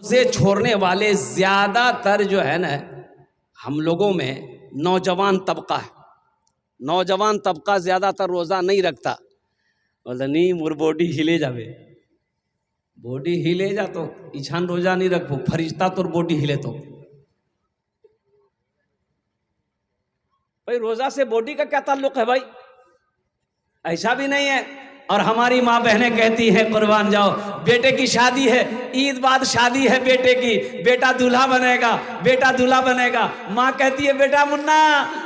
से छोड़ने वाले ज्यादातर जो है ना हम लोगों में नौजवान तबका है। नौजवान तबका ज्यादातर रोजा नहीं रखता। बोले नहीं मोर बॉडी हिले जावे, बॉडी हिले जा तो इछान रोजा नहीं रखो, फरिश्ता तोर बॉडी हिले तो भाई रोजा से बॉडी का क्या ताल्लुक है भाई? ऐसा भी नहीं है। और हमारी माँ बहनें कहती हैं कुर्बान जाओ, बेटे की शादी है, ईद बाद शादी है बेटे की, बेटा दूल्हा बनेगा, बेटा दूल्हा बनेगा। माँ कहती है बेटा मुन्ना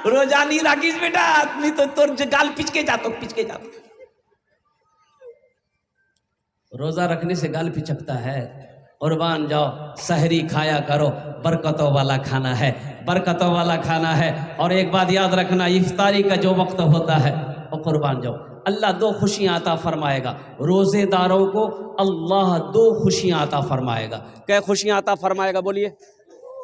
रोजा नहीं राखीस बेटा, नहीं तो तोर गाल पिचके जातो पिचके जातो। रोजा रखने से गाल पिचकता है। कुर्बान जाओ, सहरी खाया करो, बरकतों वाला खाना है, बरकतों वाला खाना है। और एक बात याद रखना, इफ्तारी का जो वक्त होता है और कुर्बान जाओ अल्लाह दो खुशियां अता फरमाएगा रोजेदारों को। अल्लाह दो खुशियां अता फरमाएगा। क्या खुशियां अता फरमाएगा बोलिए?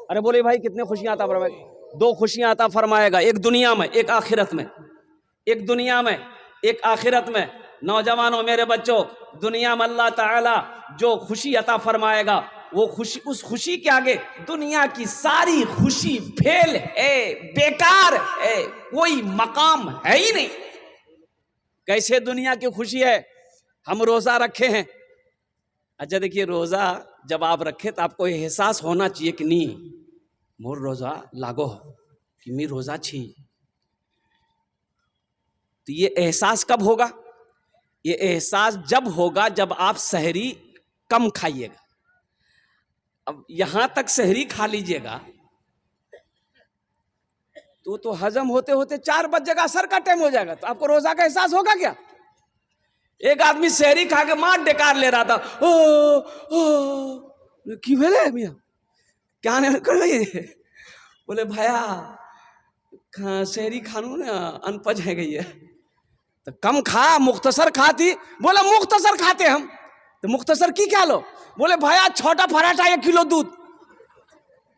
अरे बोलिए भाई, कितने खुशियां अता फरमाएगा? दो खुशियां अता फरमाएगा, एक दुनिया में एक आखिरत में। एक दुनिया में एक आखिरत में। नौजवानों मेरे बच्चों, दुनिया में अल्लाह ताला जो खुशी अता फरमाएगा वो खुशी, उस खुशी के आगे दुनिया की सारी खुशी फेल है, बेकार है, कोई मकाम है ही नहीं। कैसे दुनिया की खुशी है? हम रोजा रखे हैं। अच्छा देखिए, रोजा जब आप रखे तो आपको एहसास होना चाहिए कि नहीं मोर रोजा लागो कि मैं रोजा छी। तो ये एहसास कब होगा? ये एहसास जब होगा जब आप सहरी कम खाइएगा। अब यहां तक सहरी खा लीजिएगा तो हजम होते होते 4 बज जाएगा, असर का टाइम हो जाएगा, तो आपको रोजा का एहसास होगा क्या? एक आदमी सहरी खा के मार डेकार ले रहा था, की भेले मियां क्या कर रही है? बोले भैया सहरी खानू ना अनपच है गई है, तो कम खा, मुख्तसर खाती। बोला मुख्तसर खाते हम, तो मुख्तसर की क्या लो? बोले भैया छोटा पराठा 1 किलो दूध।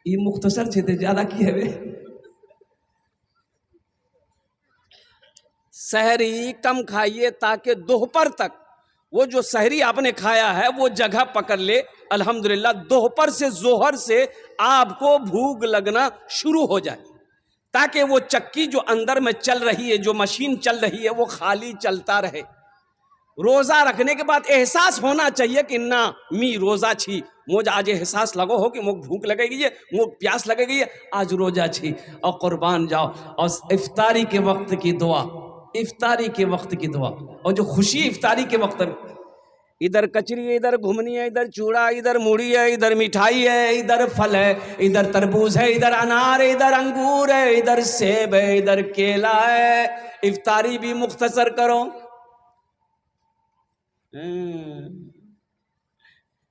ये मुख्तसर छे ज्यादा की है वे। सहरी कम खाइए ताकि दोपहर तक वो जो सहरी आपने खाया है वो जगह पकड़ ले। अल्हम्दुलिल्लाह दोपहर से जोहर से आपको भूख लगना शुरू हो जाए, ताकि वो चक्की जो अंदर में चल रही है, जो मशीन चल रही है, वो खाली चलता रहे। रोजा रखने के बाद एहसास होना चाहिए कि ना मी रोजा छी, मुझे आज एहसास लगो हो कि मुझे भूख लगेगी है, मुझे प्यास लगेगी है, आज रोजा छी। और कुर्बान जाओ, और इफ्तारी के वक्त की दुआ, इफ्तारी के वक्त की दुआ, और जो खुशी इफ्तारी के वक्त में, इधर कचरी है, इधर घुमनी है, इधर चूड़ा, इधर मूढ़ी है, इधर मिठाई है, इधर फल है, इधर तरबूज है, इधर अनार है, इधर अंगूर है, इधर सेब है, इधर केला है। इफ्तारी भी मुख्तसर करो।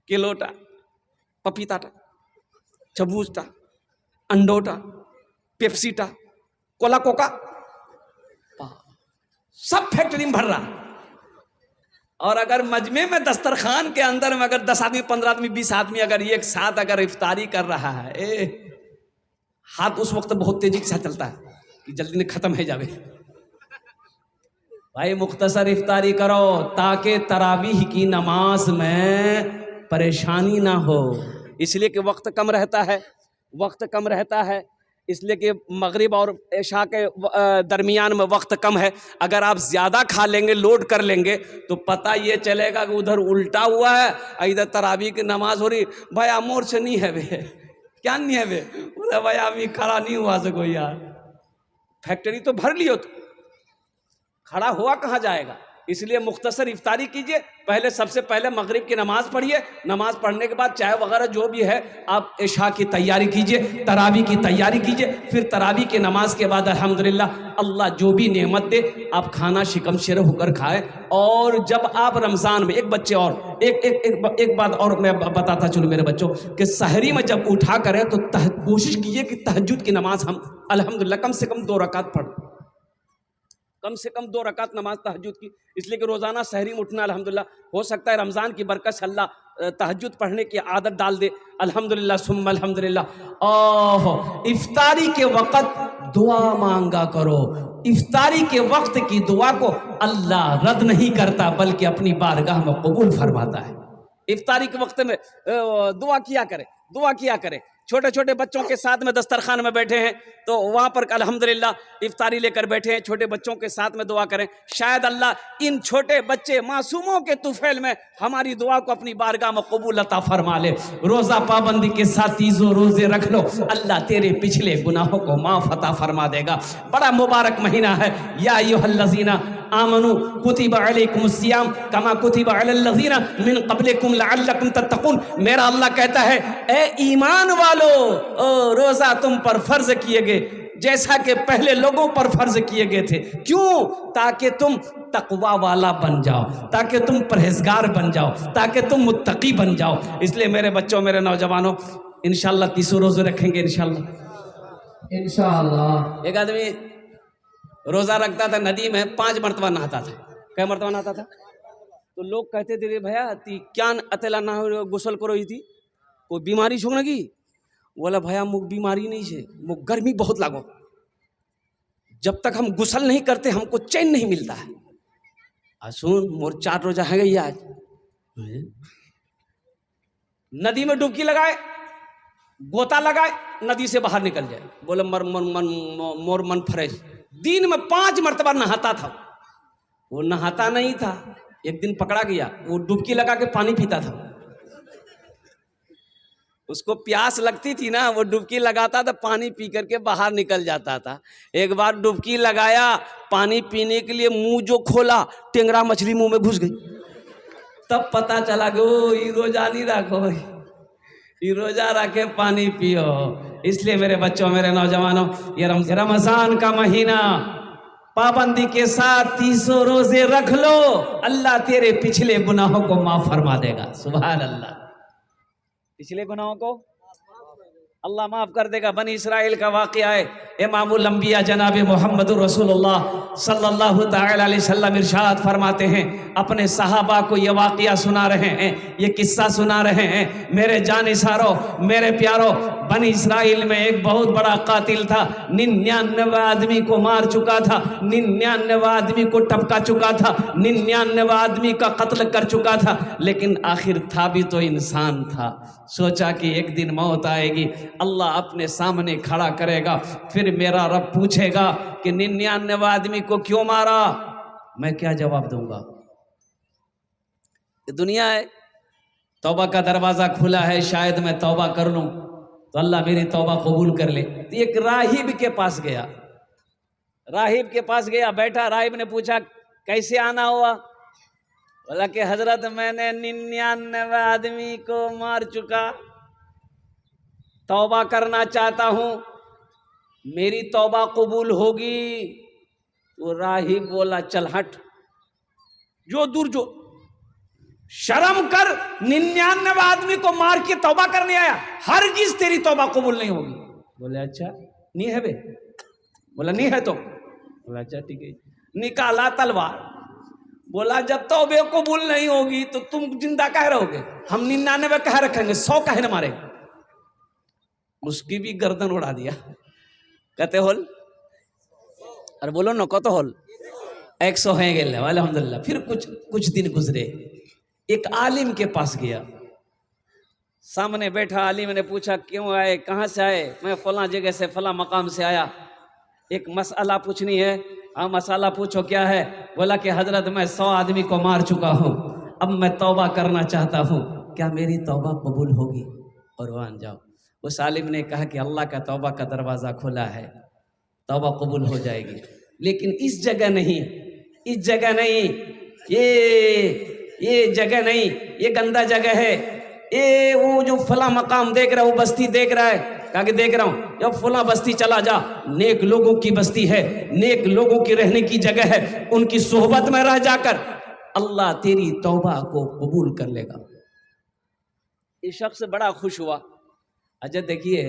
किलोटा, पपीताटा, चबूजटा, अंडोटा, पेप्सीटा, कोला कोका, सब फैक्ट्री में भर रहा। और अगर मजमे में दस्तरखान के अंदर में अगर 10 आदमी, 15 आदमी, 20 आदमी अगर एक साथ अगर इफ्तारी कर रहा है, हाथ उस वक्त बहुत तेजी के साथ चलता है कि जल्दी ने खत्म है जावे। भाई मुख्तसर इफ्तारी करो ताकि तरावीह की नमाज में परेशानी ना हो। इसलिए कि वक्त कम रहता है, वक्त कम रहता है, इसलिए कि मगरिब और इशा के दरमियान में वक्त कम है। अगर आप ज़्यादा खा लेंगे, लोड कर लेंगे, तो पता ये चलेगा कि उधर उल्टा हुआ है, इधर तरावी की नमाज हो रही। भाई अमोर से नहीं है वे, क्या नहीं है वे? बोले भाई अभी खड़ा नहीं हुआ सको यार, फैक्ट्री तो भर लियो, तो खड़ा हुआ कहाँ जाएगा? इसलिए मुख्तसर इफ्तारी कीजिए। पहले सबसे पहले मगरिब की नमाज पढ़िए, नमाज पढ़ने के बाद चाय वगैरह जो भी है आप इशा की तैयारी कीजिए, तरावी की तैयारी कीजिए। फिर तरावी की नमाज के बाद अल्हम्दुलिल्लाह अल्लाह जो भी नेमत दे आप खाना शिकम शेर होकर खाएं। और जब आप रमज़ान में एक बच्चे और एक बात और मैं बताता चलूँ मेरे बच्चों कि सहरी में जब उठा करें तो कोशिश कीजिए कि तहज्जुद की नमाज हम अल्हम्दुलिल्लाह कम से कम 2 रकात पढ़ें, कम से कम 2 रकात नमाज तहज्जुद की। इसलिए कि रोज़ाना सहरी में उठना अल्हम्दुलिल्लाह, हो सकता है रमज़ान की बरकत से अल्लाह तहज्जुद पढ़ने की आदत डाल दे। अल्हम्दुलिल्लाह सुम्मा अल्हम्दुलिल्लाह। ओह, इफ्तारी के वक़्त दुआ मांगा करो। इफ्तारी के वक्त की दुआ को अल्लाह रद्द नहीं करता बल्कि अपनी बारगाह में कबूल फरमाता है। इफ्तारी के वक्त में दुआ किया करें, दुआ किया करें। छोटे छोटे बच्चों के साथ में दस्तरखान में बैठे हैं तो वहाँ पर अल्हम्दुलिल्लाह इफ्तारी लेकर बैठे हैं, छोटे बच्चों के साथ में दुआ करें। शायद अल्लाह इन छोटे बच्चे मासूमों के तुफैल में हमारी दुआ को अपनी बारगाह में कबूल अता फरमा ले। रोज़ा पाबंदी के साथ तीजों रोज़े रख लो, अल्लाह तेरे पिछले गुनाहों को माफ़ अता फरमा देगा। बड़ा मुबारक महीना है। या अय्युहल्लज़ीना आमनू कुतिबा अलैकुमुस्सियाम कमा कुतिबा अलल्लज़ीना मिन क़ब्लिकुम लअल्लकुम तत्तक़ून। मेरा अल्लाह कहता है, ए ईमान वालो, रोज़ा तुम पर फर्ज किए गए जैसा कि पहले लोगों पर फर्ज किए गए थे। क्यों? ताकि तुम तकवा वाला बन जाओ, ताकि तुम परहेजगार बन जाओ, ताकि तुम मुत्तकी बन जाओ। इसलिए मेरे बच्चों, मेरे नौजवानों, इंशाअल्लाह 30 रोज़े रखेंगे इंशाअल्लाह। इंशाअल्लाह। एक आदमी रोज़ा रखता था, नदी में 5 मरतबा नहाता था। कै मरतबा नहाता था? तो लोग कहते थे, भैया ती क्या अतेला ना गुसल करो ही थी, कोई बीमारी छो ना की? बोला भैया मुख बीमारी नहीं है, मुख गर्मी बहुत लागो, जब तक हम गुसल नहीं करते हमको चैन नहीं मिलता है। सुन मोर 4 रोजा है गई आज। नदी में डुबकी लगाए, गोता लगाए, नदी से बाहर निकल जाए, बोले मोर मन फ्रेश। दिन में 5 मरतबा नहाता था। वो नहाता नहीं था, एक दिन पकड़ा गया, वो डुबकी लगा के पानी पीता था। उसको प्यास लगती थी ना, वो डुबकी लगाता था, पानी पी करके बाहर निकल जाता था। एक बार डुबकी लगाया, पानी पीने के लिए मुंह जो खोला, टेंगरा मछली मुंह में घुस गई। तब पता चला कि ओ ये रोजा नहीं रखो, ये रोजा रखे पानी पियो। इसलिए मेरे बच्चों, मेरे नौजवानों, ये रमजान का महीना पाबंदी के साथ 30 रोजे रख लो, अल्लाह तेरे पिछले गुनाहों को माफ फरमा देगा। सुभान अल्लाह। पिछले गुनाहों को अल्लाह माफ कर देगा। बनी इस्राइल का वाक़या है। इमामुल अंबिया जनाब मोहम्मद रसूलुल्लाह सल्लल्लाहु तआला अलैहि वसल्लम इरशाद फरमाते हैं, अपने सहाबा को ये वाक़या सुना रहे हैं, ये किस्सा सुना रहे हैं। मेरे जानिसारों, मेरे प्यारों, बनी इस्राइल में एक बहुत बड़ा कातिल था, 99 आदमी को मार चुका था, 99 आदमी को टपका चुका था, 99 आदमी का कत्ल कर चुका था। लेकिन आखिर था भी तो इंसान था। सोचा कि एक दिन मौत आएगी, अल्लाह अपने सामने खड़ा करेगा, फिर मेरा रब पूछेगा कि 99 आदमी को क्यों मारा? मैं क्या जवाब दूंगा? ये दुनिया है, तौबा का दरवाजा खुला है, शायद मैं तौबा कर लूं तो अल्लाह मेरी तौबा कबूल कर ले। तो एक राहिब के पास गया, राहिब के पास गया, बैठा। राहिब ने पूछा कैसे आना हुआ? बोला कि हजरत मैंने 99 आदमी को मार चुका, तौबा करना चाहता हूं, मेरी तौबा कबूल होगी? तो राहिब बोला चल हट, जो दूर जो, शर्म कर, 99 आदमी को मार के तौबा करने आया, हरगिज़ तेरी तौबा कबूल नहीं होगी। बोले अच्छा नहीं है बे? बोला नहीं है तो? बोला अच्छा ठीक है। निकाला तलवार, बोला जब तौबे कबूल नहीं होगी तो तुम जिंदा कह रहोगे, हम 99 कह रखेंगे, 100 कहे न मारे। उसकी भी गर्दन उड़ा दिया। कहते होल, अरे बोलो न कत होल? 100 है गेल अल्हम्दुलिल्लाह। फिर कुछ दिन गुजरे, एक आलिम के पास गया, सामने बैठा आलिम ने पूछा क्यों आए, कहाँ से आए? मैं फला जगह से, फला मकाम से आया, एक मसला पूछनी है। हाँ मसला पूछो, क्या है? बोला कि हजरत मैं 100 आदमी को मार चुका हूँ, अब मैं तौबा करना चाहता हूँ, क्या मेरी तौबा कबूल होगी? और वहाँ जाओ। उस आलिम ने कहा कि अल्लाह का तौबा का दरवाज़ा खुला है, तौबा कबूल हो जाएगी, लेकिन इस जगह नहीं, इस जगह नहीं, ये जगह नहीं, ये गंदा जगह है, ये वो जो फला मकाम देख रहा है, वो बस्ती देख रहा है, कहा कि देख रहा हूँ, जब फला बस्ती चला जा, नेक लोगों की बस्ती है, नेक लोगों की रहने की जगह है, उनकी सोहबत में रह जाकर अल्लाह तेरी तौबा को कबूल कर लेगा। ये शख्स बड़ा खुश हुआ। अच्छा देखिए,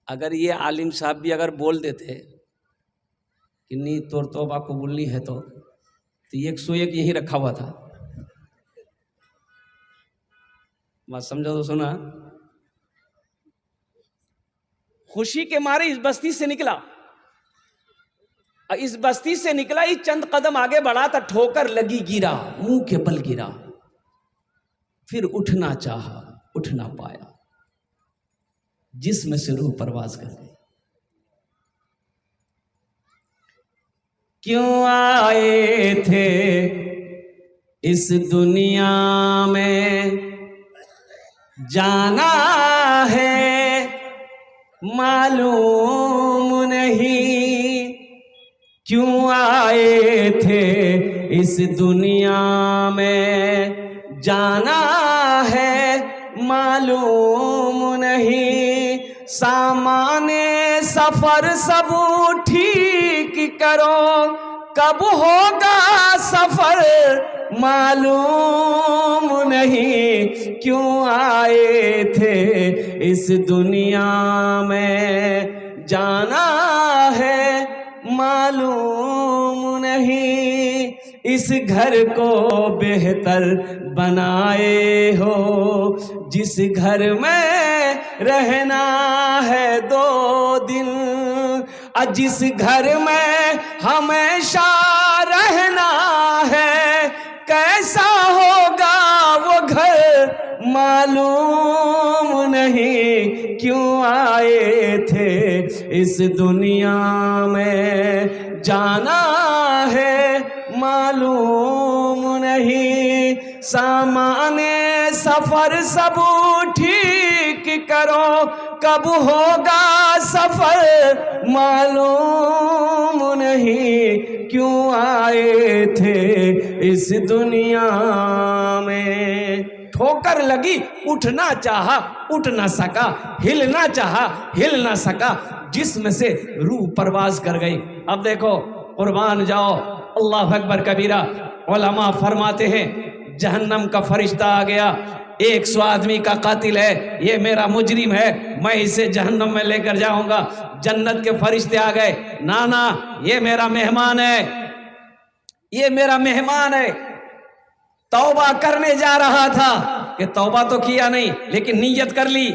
अगर ये आलिम साहब भी अगर बोल देते कि नहीं तोर तौबा कबूल नहीं है तो 101 यही रखा हुआ था। बात समझो तो सुना। खुशी के मारे इस बस्ती से निकला, इस बस्ती से निकला ही चंद कदम आगे बढ़ा था, ठोकर लगी, गिरा, मुंह के बल गिरा। फिर उठना चाहा, उठ ना पाया, जिस्म से रूह परवाज कर गई। क्यों आए थे इस दुनिया में, जाना है मालूम नहीं। क्यों आए थे इस दुनिया में, जाना है मालूम नहीं। सामाने सफर सब ठीक करो, कब होगा सफर मालूम नहीं। क्यों आए थे इस दुनिया में, जाना है मालूम नहीं। इस घर को बेहतर बनाए हो, जिस घर में रहना है 2 दिन, जिस घर में हमेशा रहना है, कैसा होगा वो घर मालूम नहीं। क्यों आए थे इस दुनिया में, जाना है मालूम नहीं। सामाने सफर सब ठीक करो, कब होगा सफर मालूम नहीं। क्यों आए थे इस दुनिया में। ठोकर लगी, उठना चाहा, उठ ना सका, हिलना चाहा, हिल ना सका, जिस्म से रूह परवाज कर गई। अब देखो, कुर्बान जाओ, अल्लाह अकबर कबीरा। उलमा फरमाते हैं, जहन्नम का फरिश्ता आ गया, 100 आदमी का कातिल है, ये मेरा मुजरिम है, मैं इसे जहन्नम में लेकर जाऊंगा। जन्नत के फरिश्ते आ गए, ना ना, ये मेरा मेहमान है, ये मेरा मेहमान है, तौबा करने जा रहा था। कि तौबा तो किया नहीं, लेकिन नीयत कर ली,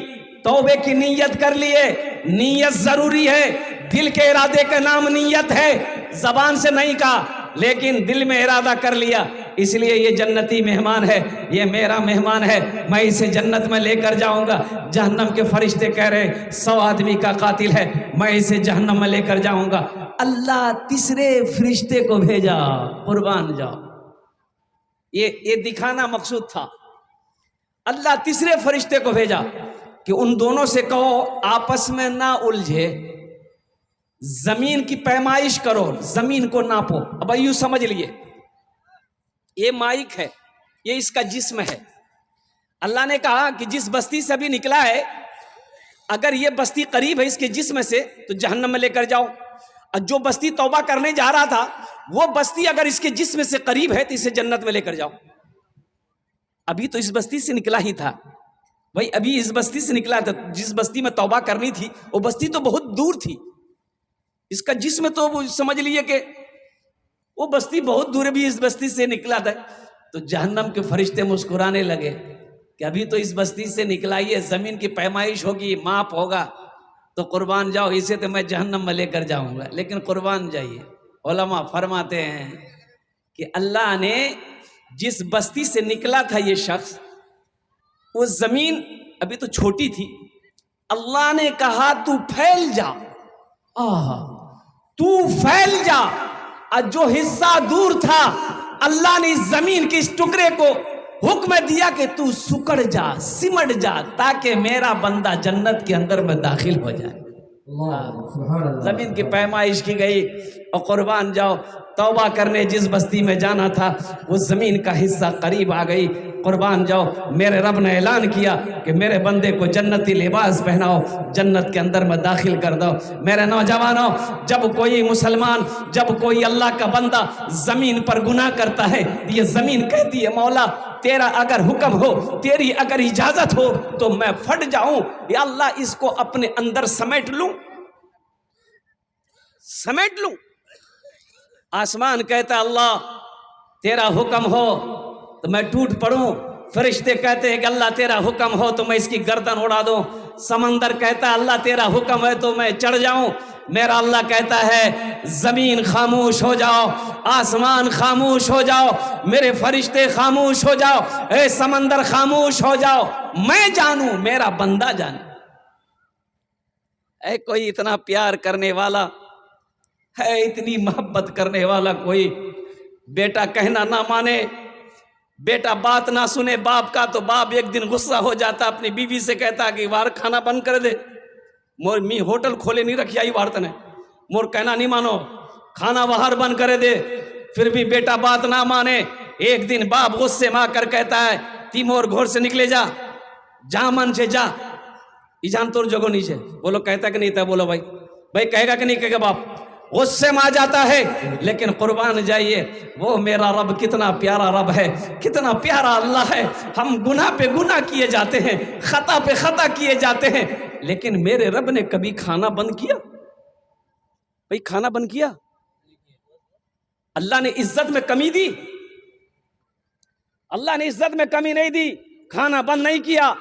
तौबे की नीयत कर ली है। नीयत जरूरी है, दिल के इरादे का नाम नीयत है, जबान से नहीं कहा, लेकिन दिल में इरादा कर लिया। इसलिए ये जन्नती मेहमान है, ये मेरा मेहमान है, मैं इसे जन्नत में लेकर जाऊंगा। जहन्नम के फरिश्ते कह रहे 100 आदमी का कातिल है, मैं इसे जहन्नम में लेकर जाऊंगा। अल्लाह तीसरे फरिश्ते को भेजा, कुर्बान जाओ। ये दिखाना मकसूद था। अल्लाह तीसरे फरिश्ते को भेजा कि उन दोनों से कहो आपस में ना उलझे, जमीन की पैमाइश करो, जमीन को नापो। अब यूं समझ लिए, ये माइक है, ये इसका जिस्म है। अल्लाह ने कहा कि जिस बस्ती से अभी निकला है, अगर ये बस्ती करीब है इसके जिस्म से तो जहन्नम में लेकर जाओ, और जो बस्ती तौबा करने जा रहा था वो बस्ती अगर इसके जिस्म से करीब है तो इसे जन्नत में लेकर जाओ। अभी तो इस बस्ती से निकला ही था भाई, अभी इस बस्ती से निकला था। जिस बस्ती में तौबा करनी थी वो बस्ती तो बहुत दूर थी, इसका जिस्म तो वो समझ लिए कि वो बस्ती बहुत दूर, भी इस बस्ती से निकला था। तो जहन्नम के फरिश्ते मुस्कुराने लगे कि अभी तो इस बस्ती से निकला ही है, जमीन की पैमाइश होगी, माप होगा, तो कुर्बान जाओ, इसे तो मैं जहन्नम में लेकर जाऊंगा। लेकिन कुर्बान जाइए, उलमा फरमाते हैं कि अल्लाह ने जिस बस्ती से निकला था ये शख्स, वो जमीन अभी तो छोटी थी, अल्लाह ने कहा तू फैल जा, तू फैल जा। और जो हिस्सा दूर था, अल्लाह ने इस जमीन के इस टुकड़े को हुक्म दिया कि तू सुकड़ जा, सिमट जा, ताकि मेरा बंदा जन्नत के अंदर में दाखिल हो जाए। जमीन की पैमाइश की गई और कुर्बान जाओ, तौबा करने जिस बस्ती में जाना था वो जमीन का हिस्सा करीब आ गई। कुर्बान जाओ, मेरे रब ने ऐलान किया कि मेरे बंदे को जन्नती लिबास पहनाओ, जन्नत के अंदर में दाखिल कर दो। मेरे नौजवानों, जब कोई मुसलमान, जब कोई अल्लाह का बंदा जमीन पर गुनाह करता है, ये जमीन कहती है मौला तेरा अगर हुक्म हो, तेरी अगर इजाजत हो तो मैं फट जाऊं, या अल्लाह इसको अपने अंदर समेट लूं, समेट लूं। आसमान कहता अल्लाह तेरा हुक्म हो तो मैं टूट पड़ूं, फरिश्ते कहते हैं कि अल्लाह तेरा हुक्म हो तो मैं इसकी गर्दन उड़ा दूं, समंदर कहता है अल्लाह तेरा हुक्म है तो मैं चढ़ जाऊं, मेरा अल्लाह कहता है जमीन खामोश हो जाओ, आसमान खामोश हो जाओ, मेरे फरिश्ते खामोश हो जाओ, ए समंदर खामोश हो जाओ, मैं जानूं, मेरा बंदा जाने। ऐ कोई इतना प्यार करने वाला है, इतनी मोहब्बत करने वाला कोई, बेटा कहना ना माने, बेटा बात ना सुने बाप का, तो बाप एक दिन गुस्सा हो जाता, अपनी बीवी से कहता कि वार खाना बंद कर दे, मोर मी होटल खोले नहीं रखी आई वार्त ने, मोर कहना नहीं मानो, खाना बाहर बंद कर दे। फिर भी बेटा बात ना माने, एक दिन बाप गुस्से में आकर कहता है ती मोर घोर से निकले जा, जा मन से जा, ईजान तोर जगो नीचे। बोलो कहता कि नहीं था? बोलो भाई, भाई कहेगा कि नहीं कहेगा? बाप गुस्से में आ जाता है, लेकिन कुर्बान जाइए, वो मेरा रब कितना प्यारा रब है, कितना प्यारा अल्लाह है। हम गुनाह पे गुनाह किए जाते हैं, खता पे खता किए जाते हैं, लेकिन मेरे रब ने कभी खाना बंद किया? भाई खाना बंद किया? अल्लाह ने इज्जत में कमी दी? अल्लाह ने इज्जत में कमी नहीं दी, खाना बंद नहीं किया।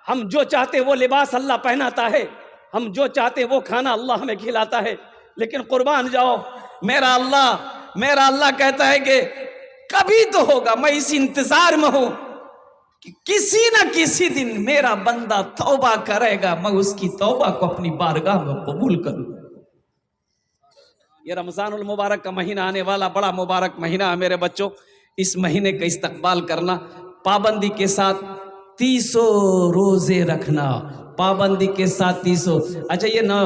हम जो चाहते वो लिबास अल्लाह पहनाता है, हम जो चाहते वो खाना अल्लाह हमें खिलाता है। लेकिन कुर्बान जाओ, मेरा अल्लाह कहता है कि कभी तो होगा, मैं इस इंतजार में हूं कि किसी ना किसी दिन मेरा बंदा तौबा करेगा, मैं उसकी तौबा को अपनी बारगाह में कबूल करूं। ये रमजानुल मुबारक का महीना आने वाला, बड़ा मुबारक महीना है मेरे बच्चों। इस महीने का इस्तकबाल करना, पाबंदी के साथ 300 रोजे रखना, पाबंदी के साथ 300। अच्छा ये ना